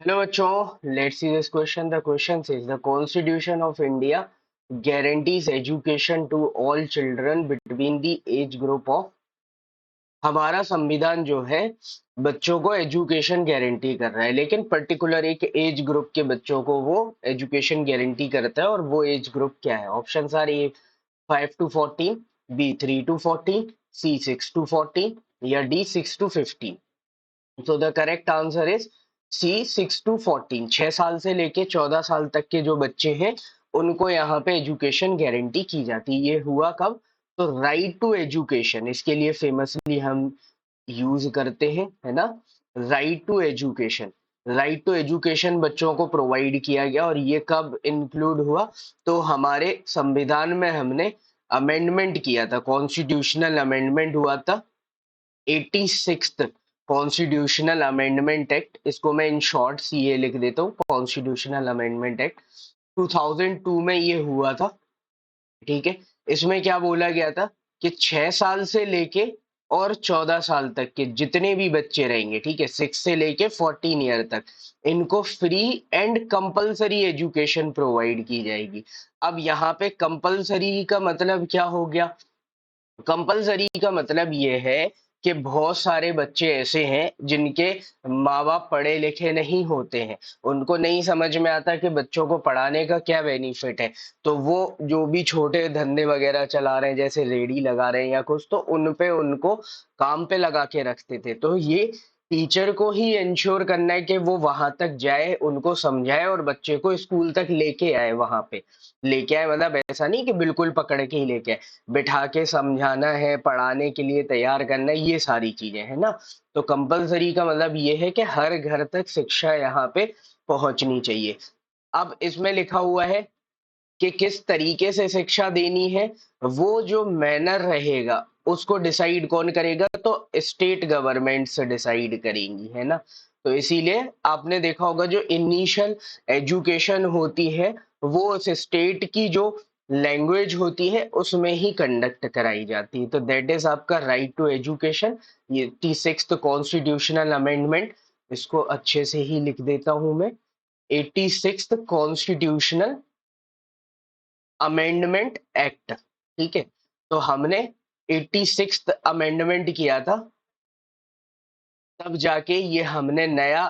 Hello बच्चों, let's see this question. The question says the Constitution of India guarantees education to all children between the age group of। हमारा संविधान जो है बच्चों को education guarantee कर रहा है, लेकिन पर्टिकुलर एक एज ग्रुप के बच्चों को वो एजुकेशन गारंटी करता है। और वो एज ग्रुप क्या है? Options are A 5 to 14, B 3 to 14, C 6 to 14 या डी 6 to 15। तो the correct answer is C 6 to 14। 6 साल से लेके 14 साल तक के जो बच्चे हैं उनको यहाँ पे एजुकेशन गारंटी की जाती है। ये हुआ कब? तो राइट टू एजुकेशन इसके लिए फेमसली हम यूज करते हैं, है ना। Right to education, right to education बच्चों को प्रोवाइड किया गया। और ये कब इंक्लूड हुआ? तो हमारे संविधान में हमने अमेंडमेंट किया था, कॉन्स्टिट्यूशनल अमेंडमेंट हुआ था 86th कॉन्स्टिट्यूशनल अमेंडमेंट एक्ट। इसको मैं इन शॉर्ट सीए लिख देता हूँ, कॉन्स्टिट्यूशनल अमेंडमेंट एक्ट 2002 में ये हुआ था। ठीक है, इसमें क्या बोला गया था कि 6 साल से लेके और 14 साल तक के जितने भी बच्चे रहेंगे, ठीक है, 6 से लेके 14 ईयर तक, इनको free and compulsory education provide की जाएगी। अब यहाँ पे कंपलसरी का मतलब क्या हो गया? कंपलसरी का मतलब ये है कि बहुत सारे बच्चे ऐसे हैं जिनके माँ बाप पढ़े लिखे नहीं होते हैं, उनको नहीं समझ में आता कि बच्चों को पढ़ाने का क्या बेनिफिट है। तो वो जो भी छोटे धंधे वगैरह चला रहे हैं, जैसे रेडी लगा रहे हैं या कुछ, तो उन पे उनको काम पे लगा के रखते थे। तो ये टीचर को ही इंश्योर करना है कि वो वहां तक जाए, उनको समझाए और बच्चे को स्कूल तक लेके आए। वहां पे लेके आए मतलब ऐसा नहीं कि बिल्कुल पकड़ के ही लेके आए, बिठा के समझाना है, पढ़ाने के लिए तैयार करना है, ये सारी चीजें है ना। तो कंपलसरी का मतलब ये है कि हर घर तक शिक्षा यहाँ पे पहुंचनी चाहिए। अब इसमें लिखा हुआ है कि किस तरीके से शिक्षा देनी है, वो जो मैनर रहेगा उसको डिसाइड कौन करेगा? तो स्टेट गवर्नमेंट से डिसाइड करेंगी, है ना। तो इसीलिए आपने देखा होगा जो इनिशियल एजुकेशन होती है वो उस स्टेट की जो लैंग्वेज होती है उसमें ही कंडक्ट कराई जाती है। तो दैट इज आपका राइट टू एजुकेशन। ये 86th कॉन्स्टिट्यूशनल अमेंडमेंट, इसको अच्छे से ही लिख देता हूं मैं। 86th कॉन्स्टिट्यूशनल अमेंडमेंट एक्ट, ठीक है। तो हमने 86th अमेंडमेंट किया था, तब जाके ये हमने नया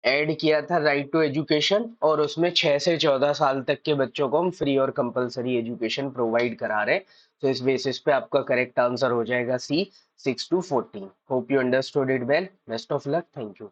ऐड किया था राइट टू एजुकेशन। और उसमें 6 से 14 साल तक के बच्चों को हम फ्री और कंपलसरी एजुकेशन प्रोवाइड करा रहे हैं। तो इस बेसिस पे आपका करेक्ट आंसर हो जाएगा सी 6 to 14। Hope you understood it well. Best of luck, thank you.